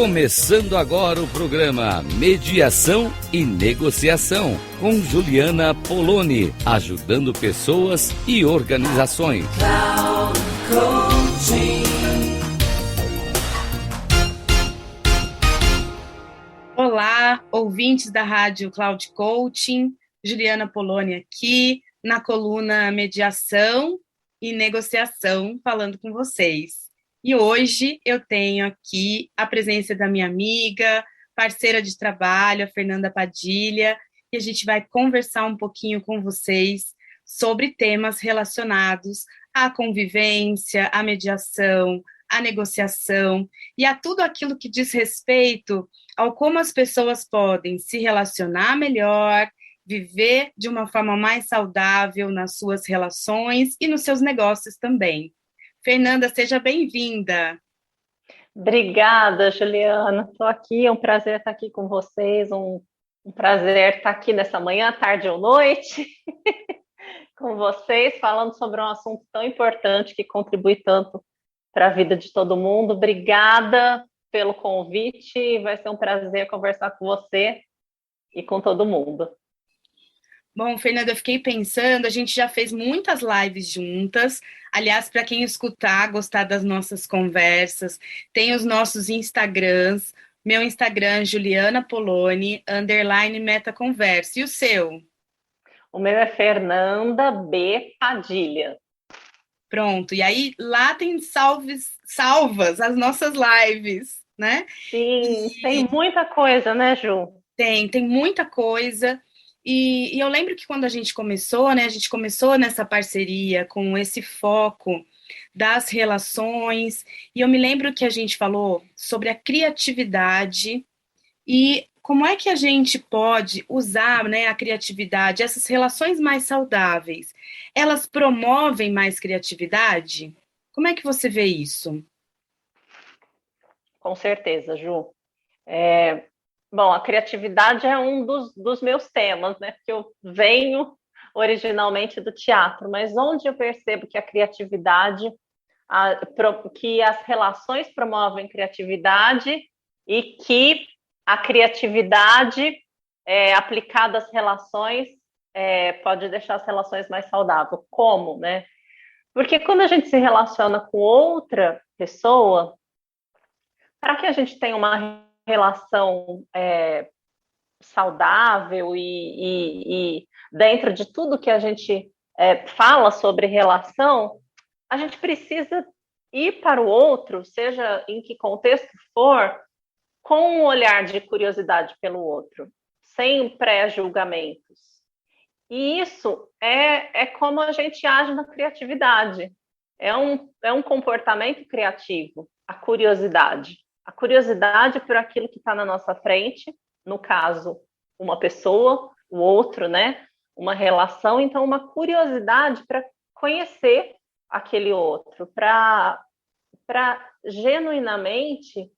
Começando agora o programa Mediação e Negociação, com Juliana Poloni, ajudando pessoas e organizações. Olá, ouvintes da Rádio Cloud Coaching, Juliana Poloni aqui, na coluna Mediação e Negociação, falando com vocês. E hoje eu tenho aqui a presença da minha amiga, parceira de trabalho, a Fernanda Padilha, e a gente vai conversar um pouquinho com vocês sobre temas relacionados à convivência, à mediação, à negociação e a tudo aquilo que diz respeito ao como as pessoas podem se relacionar melhor, viver de uma forma mais saudável nas suas relações e nos seus negócios também. Fernanda, seja bem-vinda. Obrigada, Juliana. Estou aqui, é um prazer estar aqui com vocês, um prazer estar aqui nessa manhã, tarde ou noite, com vocês, falando sobre um assunto tão importante que contribui tanto para a vida de todo mundo. Obrigada pelo convite, vai ser um prazer conversar com você e com todo mundo. Bom, Fernanda, eu fiquei pensando, a gente já fez muitas lives juntas. Aliás, para quem escutar, gostar das nossas conversas, tem os nossos Instagrams. Meu Instagram, Juliana Poloni, _metaconversa. E o seu? O meu é Fernanda B. Padilha. Pronto, e aí lá tem salvas as nossas lives, né? Sim, tem muita coisa, né, Ju? Tem muita coisa. E eu lembro que quando a gente começou, né, a gente começou nessa parceria com esse foco das relações, e eu me lembro que a gente falou sobre a criatividade e como é que a gente pode usar, né, a criatividade, essas relações mais saudáveis, elas promovem mais criatividade? Como é que você vê isso? Com certeza, Ju. Bom, a criatividade é um dos meus temas, né? Porque eu venho originalmente do teatro, mas onde eu percebo que a criatividade, que as relações promovem criatividade e que a criatividade aplicada às relações pode deixar as relações mais saudáveis. Como, né? Porque quando a gente se relaciona com outra pessoa, para que a gente tenha uma relação saudável e dentro de tudo que a gente fala sobre relação, a gente precisa ir para o outro, seja em que contexto for, com um olhar de curiosidade pelo outro, sem pré-julgamentos. E isso é como a gente age na criatividade. É um comportamento criativo, a curiosidade. A curiosidade por aquilo que está na nossa frente, no caso, uma pessoa, o outro, né? Uma relação, então uma curiosidade para conhecer aquele outro, para genuinamente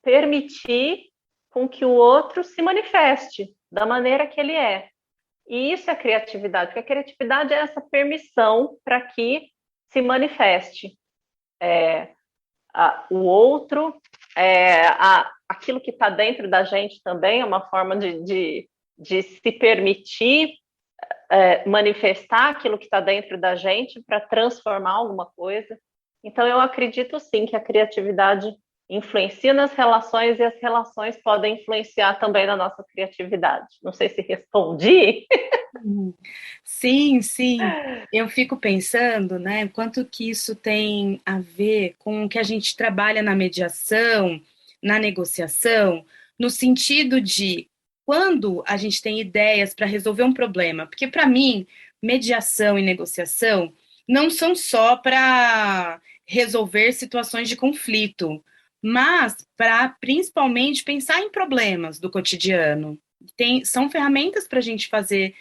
permitir com que o outro se manifeste da maneira que ele é. E isso é criatividade, porque a criatividade é essa permissão para que se manifeste o outro, aquilo que está dentro da gente também é uma forma de se permitir manifestar aquilo que está dentro da gente para transformar alguma coisa. Então, eu acredito sim que a criatividade influencia nas relações e as relações podem influenciar também na nossa criatividade. Não sei se respondi. Sim. Eu fico pensando, né, quanto que isso tem a ver com o que a gente trabalha na mediação, na negociação, no sentido de quando a gente tem ideias para resolver um problema, porque para mim, mediação e negociação não são só para resolver situações de conflito, mas para principalmente pensar em problemas do cotidiano. São ferramentas para a gente fazer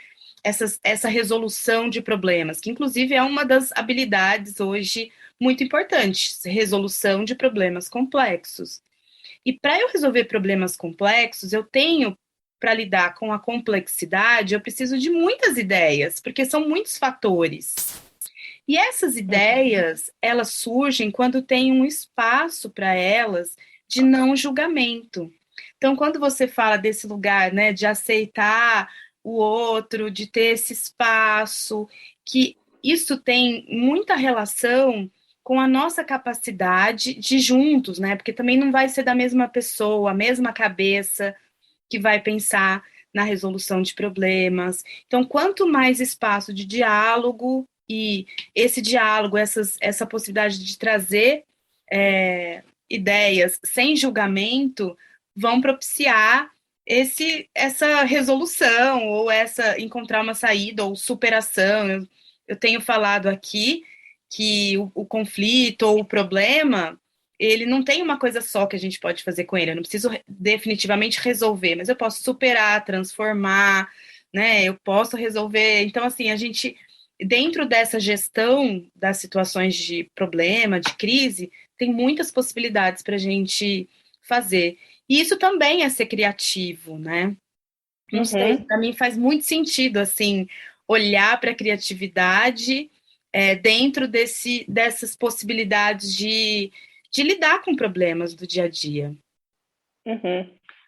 essa resolução de problemas, que inclusive é uma das habilidades hoje muito importantes, resolução de problemas complexos. E para eu resolver problemas complexos, eu tenho, para lidar com a complexidade, eu preciso de muitas ideias, porque são muitos fatores. E essas ideias, elas surgem quando tem um espaço para elas de não julgamento. Então, quando você fala desse lugar, né, de aceitar o outro, de ter esse espaço, que isso tem muita relação com a nossa capacidade de juntos, né? Porque também não vai ser da mesma pessoa, a mesma cabeça que vai pensar na resolução de problemas. Então, quanto mais espaço de diálogo e esse diálogo, essa possibilidade de trazer ideias sem julgamento, vão propiciar essa resolução ou encontrar uma saída ou superação. Eu tenho falado aqui que o conflito ou o problema, ele não tem uma coisa só que a gente pode fazer com ele. Eu não preciso definitivamente resolver, mas eu posso superar, transformar, né? Eu posso resolver. Então, assim, a gente, dentro dessa gestão das situações de problema, de crise, tem muitas possibilidades para a gente fazer. E isso também é ser criativo, né? Não sei, para mim faz muito sentido, assim, olhar para a criatividade dentro dessas possibilidades de lidar com problemas do dia a dia.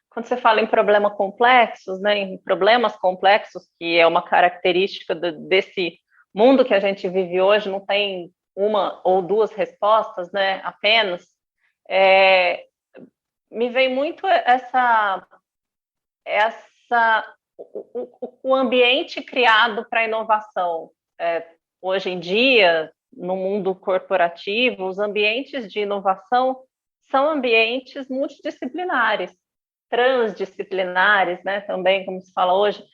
Quando você fala em problemas complexos, né, em problemas complexos, que é uma característica desse mundo que a gente vive hoje, não tem uma ou duas respostas, né, apenas, me vem muito o ambiente criado para a inovação. Hoje em dia, no mundo corporativo, os ambientes de inovação são ambientes multidisciplinares, transdisciplinares, né, também, como se fala hoje,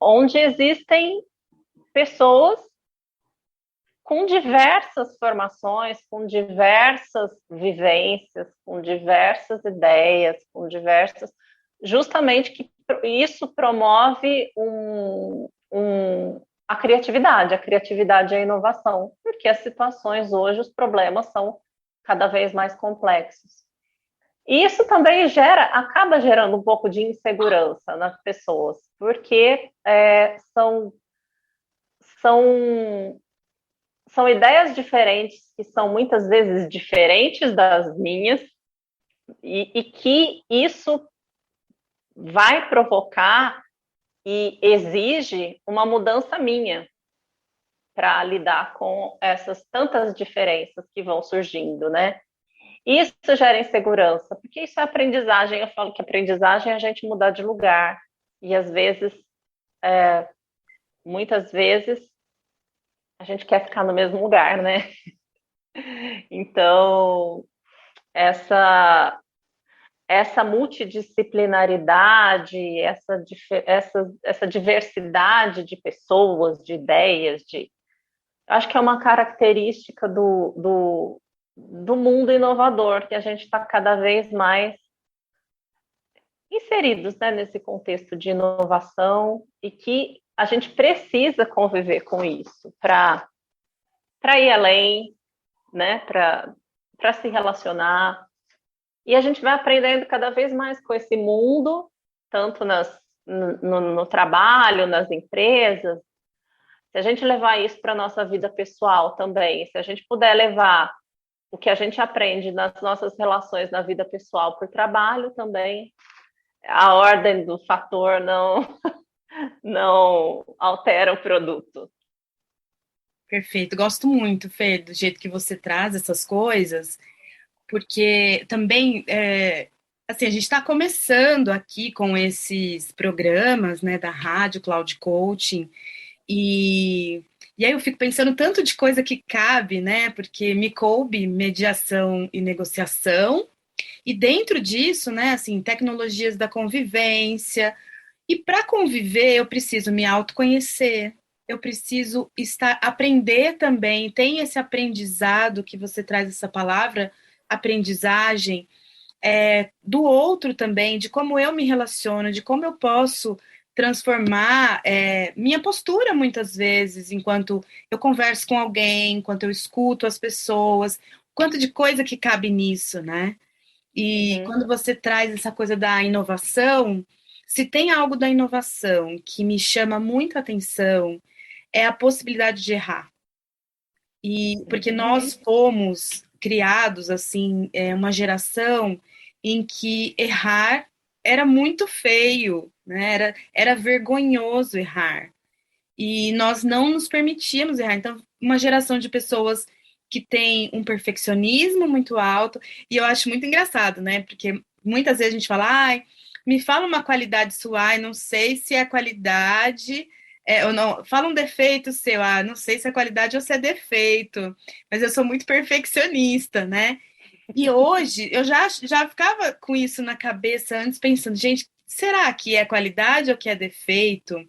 onde existem pessoas com diversas formações, com diversas vivências, com diversas ideias, justamente que isso promove a criatividade e a inovação, porque as situações hoje, os problemas são cada vez mais complexos. E isso também acaba gerando um pouco de insegurança nas pessoas, porque são ideias diferentes, que são muitas vezes diferentes das minhas, e que isso vai provocar e exige uma mudança minha para lidar com essas tantas diferenças que vão surgindo, né? Isso gera insegurança, porque isso é aprendizagem. Eu falo que aprendizagem é a gente mudar de lugar, e às vezes, muitas vezes, a gente quer ficar no mesmo lugar, né? Então, essa multidisciplinaridade, essa diversidade de pessoas, de ideias, acho que é uma característica do mundo inovador, que a gente está cada vez mais inseridos, né, nesse contexto de inovação, e que a gente precisa conviver com isso para ir além, né, para se relacionar. E a gente vai aprendendo cada vez mais com esse mundo, tanto no trabalho, nas empresas. Se a gente levar isso para a nossa vida pessoal também, se a gente puder levar o que a gente aprende nas nossas relações na vida pessoal para o trabalho também, a ordem do fator não altera o produto. Perfeito. Gosto muito, Fê, do jeito que você traz essas coisas, porque também, assim, a gente está começando aqui com esses programas, né, da rádio Cloud Coaching, e aí eu fico pensando tanto de coisa que cabe, né, porque me coube mediação e negociação, e dentro disso, né, assim, tecnologias da convivência, e para conviver eu preciso me autoconhecer, eu preciso aprender também, tem esse aprendizado que você traz essa palavra, aprendizagem, do outro também, de como eu me relaciono, de como eu posso transformar minha postura muitas vezes, enquanto eu converso com alguém, enquanto eu escuto as pessoas, quanto de coisa que cabe nisso, né? E quando você traz essa coisa da inovação, se tem algo da inovação que me chama muita atenção, é a possibilidade de errar. E porque nós fomos criados, assim, uma geração em que errar era muito feio, né? Era vergonhoso errar. E nós não nos permitíamos errar. Então, uma geração de pessoas que tem um perfeccionismo muito alto, e eu acho muito engraçado, né? Porque muitas vezes a gente fala, ai, me fala uma qualidade sua, ai, não sei se é qualidade, ou não, fala um defeito seu, não sei se é qualidade ou se é defeito, mas eu sou muito perfeccionista, né? E hoje eu já ficava com isso na cabeça antes, pensando, gente, será que é qualidade ou que é defeito?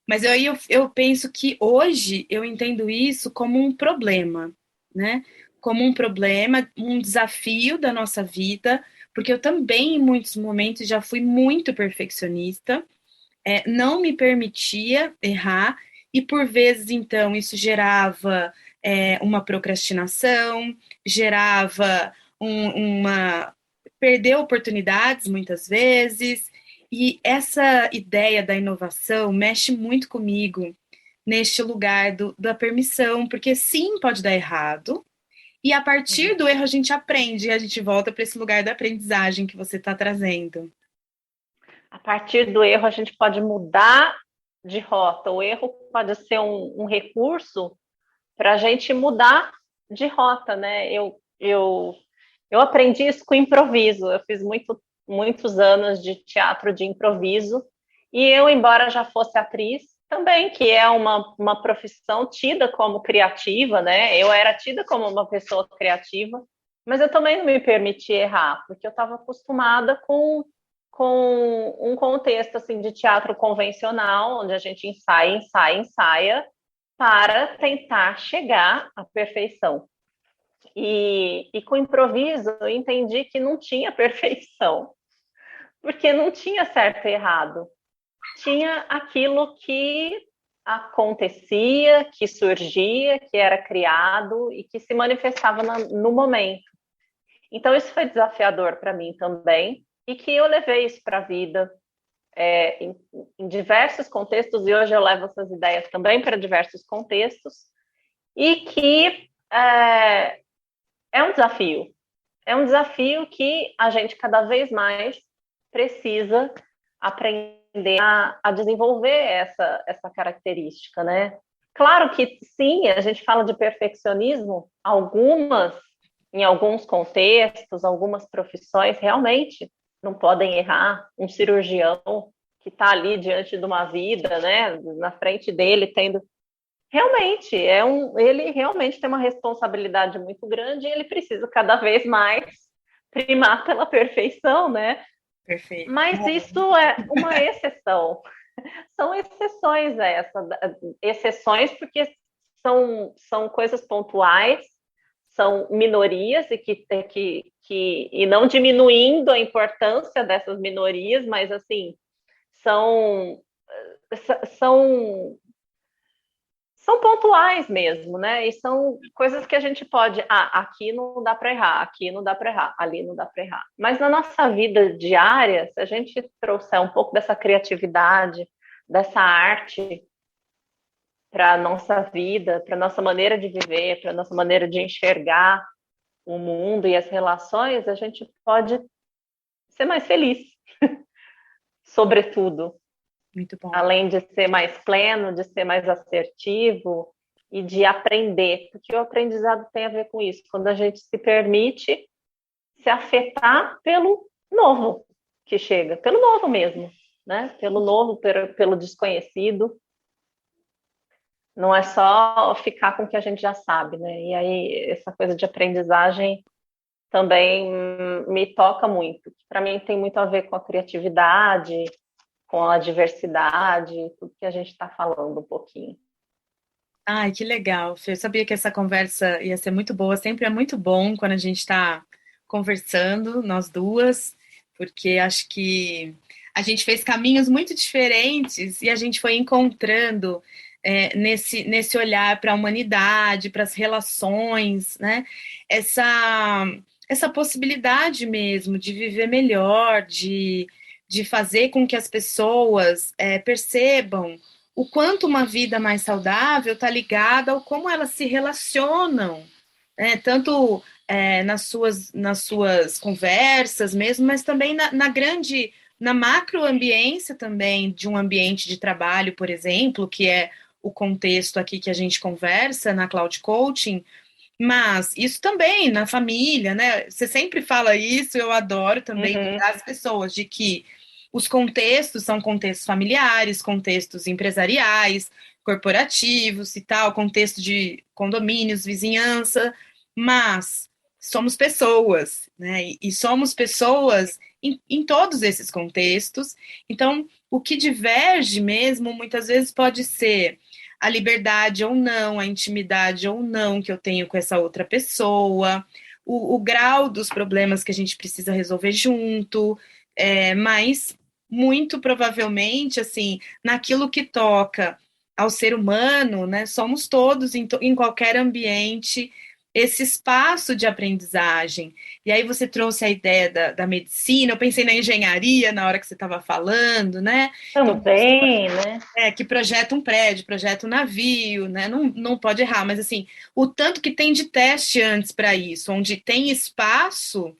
Mas aí eu penso que hoje eu entendo isso como um problema, né? Como um problema, um desafio da nossa vida, porque eu também, em muitos momentos, já fui muito perfeccionista, não me permitia errar, e por vezes, então, isso gerava uma procrastinação, gerava uma perder oportunidades muitas vezes, e essa ideia da inovação mexe muito comigo neste lugar da permissão, porque sim, pode dar errado, e a partir do erro a gente aprende, e a gente volta para esse lugar da aprendizagem que você está trazendo. A partir do erro, a gente pode mudar de rota. O erro pode ser um recurso para a gente mudar de rota, né? Eu aprendi isso com improviso. Eu fiz muitos anos de teatro de improviso. E eu, embora já fosse atriz, também, que é uma profissão tida como criativa, né? Eu era tida como uma pessoa criativa, mas eu também não me permiti errar, porque eu estava acostumada com um contexto assim de teatro convencional, onde a gente ensaia para tentar chegar à perfeição. E com improviso eu entendi que não tinha perfeição, porque não tinha certo e errado. Tinha aquilo que acontecia, que surgia, que era criado e que se manifestava no momento. Então isso foi desafiador para mim também, e que eu levei isso para a vida em diversos contextos, e hoje eu levo essas ideias também para diversos contextos, e que é um desafio. É um desafio que a gente cada vez mais precisa aprender a desenvolver essa característica, né? Claro que sim, a gente fala de perfeccionismo, em alguns contextos, algumas profissões realmente não podem errar. Um cirurgião que está ali diante de uma vida, né, na frente dele, realmente, ele realmente tem uma responsabilidade muito grande e ele precisa cada vez mais primar pela perfeição, né? Perfeito. Mas isso é uma exceção. São exceções porque são coisas pontuais, são minorias e não diminuindo a importância dessas minorias, mas assim são pontuais mesmo, né? E são coisas que a gente pode, aqui não dá para errar, aqui não dá para errar, ali não dá para errar. Mas na nossa vida diária, se a gente trouxer um pouco dessa criatividade, dessa arte para a nossa vida, para a nossa maneira de viver, para a nossa maneira de enxergar o mundo e as relações, a gente pode ser mais feliz, sobretudo. Muito bom. Além de ser mais pleno, de ser mais assertivo e de aprender, porque o aprendizado tem a ver com isso, quando a gente se permite se afetar pelo novo que chega, pelo novo mesmo, né? Pelo novo, pelo desconhecido. Não é só ficar com o que a gente já sabe, né? E aí, essa coisa de aprendizagem também me toca muito. Para mim, tem muito a ver com a criatividade, com a diversidade, tudo que a gente está falando um pouquinho. Ai, que legal, Fê. Eu sabia que essa conversa ia ser muito boa. Sempre é muito bom quando a gente está conversando, nós duas, porque acho que a gente fez caminhos muito diferentes e a gente foi encontrando nesse olhar para a humanidade, para as relações, né? Essa possibilidade mesmo de viver melhor, de fazer com que as pessoas percebam o quanto uma vida mais saudável está ligada ao como elas se relacionam, né? Tanto nas suas conversas mesmo, mas também na macroambiência também de um ambiente de trabalho, por exemplo, que é o contexto aqui que a gente conversa na Cloud Coaching, mas isso também na família, né? Você sempre fala isso, eu adoro também as pessoas de que os contextos são contextos familiares, contextos empresariais, corporativos e tal, contexto de condomínios, vizinhança, mas somos pessoas, né? E somos pessoas em todos esses contextos. Então, o que diverge mesmo, muitas vezes pode ser a liberdade ou não, a intimidade ou não que eu tenho com essa outra pessoa, o grau dos problemas que a gente precisa resolver junto, mas muito provavelmente, assim, naquilo que toca ao ser humano, né, somos todos, em qualquer ambiente, esse espaço de aprendizagem. E aí você trouxe a ideia da medicina, eu pensei na engenharia na hora que você estava falando, né? Então, Também, né? que projeta um prédio, projeta um navio, né? Não pode errar, mas assim, o tanto que tem de teste antes para isso, onde tem espaço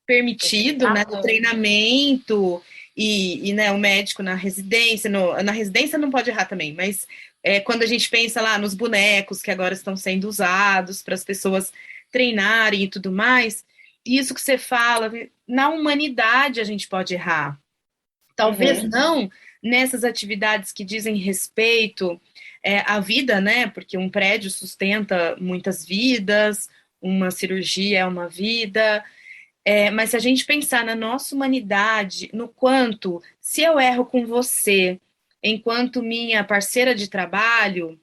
permitido, né, do treinamento né, o médico na residência, na residência não pode errar também, mas quando a gente pensa lá nos bonecos que agora estão sendo usados para as pessoas treinarem e tudo mais, isso que você fala, na humanidade a gente pode errar. Talvez não nessas atividades que dizem respeito à vida, né? Porque um prédio sustenta muitas vidas, uma cirurgia é uma vida. Mas se a gente pensar na nossa humanidade, no quanto, se eu erro com você, enquanto minha parceira de trabalho,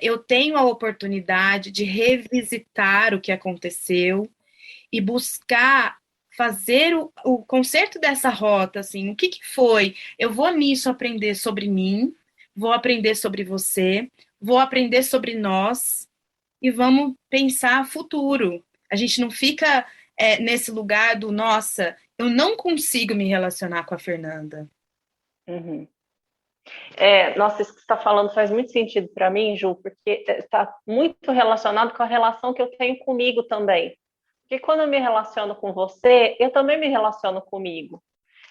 eu tenho a oportunidade de revisitar o que aconteceu e buscar fazer o conserto dessa rota, assim, o que foi? Eu vou nisso aprender sobre mim, vou aprender sobre você, vou aprender sobre nós e vamos pensar futuro. A gente não fica nesse lugar do, nossa, eu não consigo me relacionar com a Fernanda. Nossa, isso que você está falando faz muito sentido para mim, Ju, porque está muito relacionado com a relação que eu tenho comigo também. Porque quando eu me relaciono com você, eu também me relaciono comigo.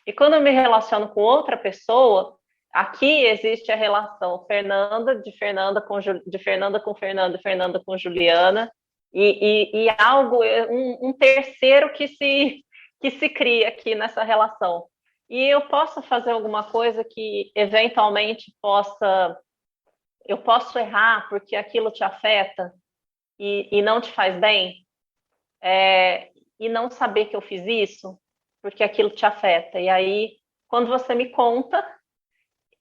E quando eu me relaciono com outra pessoa, aqui existe a relação de Fernanda com Fernanda, Fernanda com Juliana, e algo, um terceiro que se cria aqui nessa relação. E eu posso fazer alguma coisa que eventualmente eu posso errar porque aquilo te afeta e não te faz bem, e não saber que eu fiz isso porque aquilo te afeta. E aí, quando você me conta,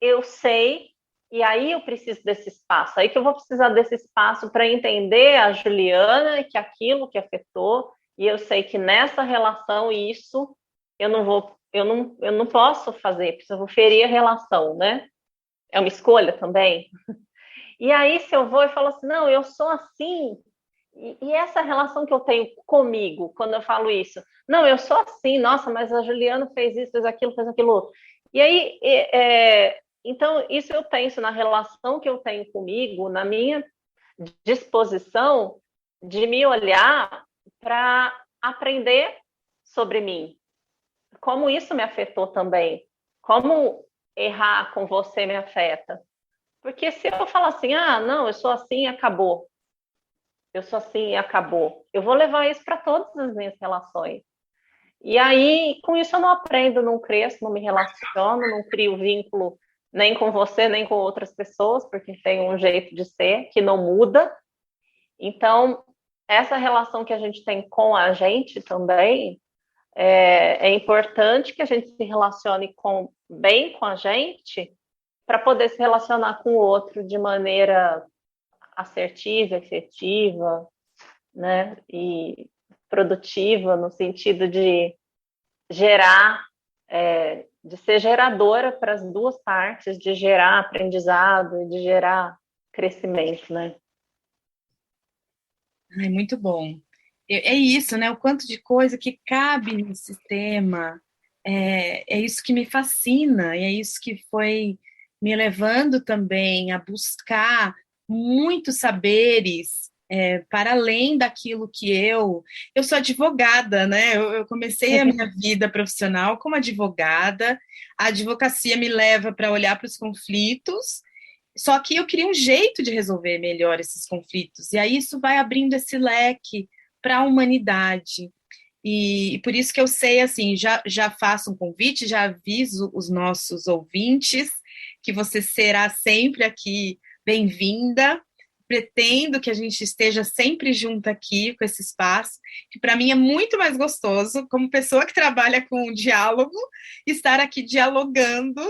eu sei, e aí eu preciso desse espaço. Aí que eu vou precisar desse espaço para entender a Juliana, que aquilo que afetou, e eu sei que nessa relação isso eu não posso fazer, porque eu vou ferir a relação, né? É uma escolha também. E aí, se eu vou e falo assim, não, eu sou assim, e essa relação que eu tenho comigo, quando eu falo isso, não, eu sou assim, nossa, mas a Juliana fez isso, fez aquilo outro. E aí, então, isso eu penso na relação que eu tenho comigo, na minha disposição de me olhar para aprender sobre mim. Como isso me afetou também. Como errar com você me afeta. Porque se eu falar assim, não, eu sou assim e acabou. Eu sou assim e acabou. Eu vou levar isso para todas as minhas relações. E aí, com isso eu não aprendo, não cresço, não me relaciono, não crio vínculo nem com você, nem com outras pessoas, porque tem um jeito de ser que não muda. Então, essa relação que a gente tem com a gente também, é importante que a gente se relacione bem com a gente para poder se relacionar com o outro de maneira assertiva, efetiva, né? E produtiva, no sentido de gerar, de ser geradora para as duas partes, de gerar aprendizado, de gerar crescimento, né? Ai, muito bom. É isso, né? O quanto de coisa que cabe no sistema. É isso que me fascina, e é isso que foi me levando também a buscar muitos saberes para além daquilo que eu sou advogada, né? Eu comecei a minha vida profissional como advogada, a advocacia me leva para olhar para os conflitos, só que eu queria um jeito de resolver melhor esses conflitos, e aí isso vai abrindo esse leque para a humanidade. E por isso que eu sei, assim, já faço um convite, já aviso os nossos ouvintes que você será sempre aqui bem-vinda. Pretendo que a gente esteja sempre junto aqui com esse espaço, que para mim é muito mais gostoso, como pessoa que trabalha com diálogo, estar aqui dialogando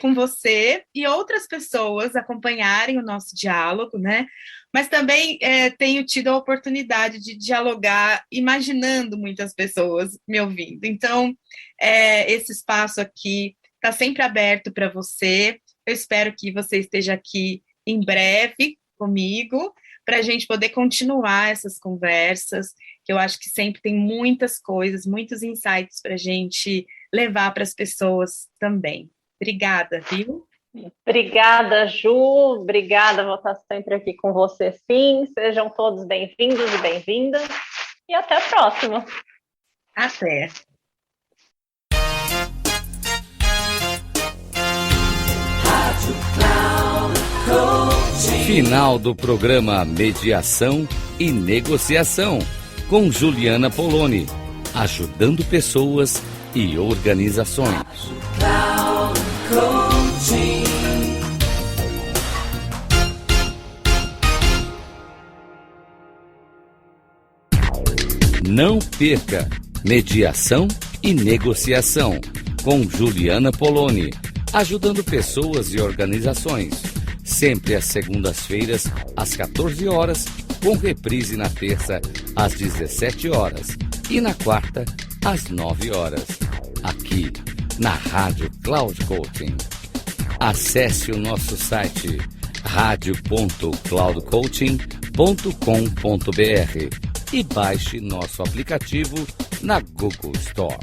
com você e outras pessoas acompanharem o nosso diálogo, né? Mas também tenho tido a oportunidade de dialogar imaginando muitas pessoas me ouvindo. Então, esse espaço aqui está sempre aberto para você. Eu espero que você esteja aqui em breve comigo, para a gente poder continuar essas conversas, que eu acho que sempre tem muitas coisas, muitos insights para a gente levar para as pessoas também. Obrigada, viu? Obrigada, Ju. Obrigada, vou estar sempre aqui com você, sim. Sejam todos bem-vindos e bem-vindas. E até a próxima. Até. Final do programa Mediação e Negociação, com Juliana Poloni, ajudando pessoas e organizações. Não perca Mediação e Negociação, com Juliana Poloni, ajudando pessoas e organizações. Sempre às segundas-feiras, às 14 horas, com reprise na terça, às 17 horas e na quarta, às 9 horas. Aqui, na Rádio Cloud Coaching. Acesse o nosso site radio.cloudcoaching.com.br e baixe nosso aplicativo na Google Store.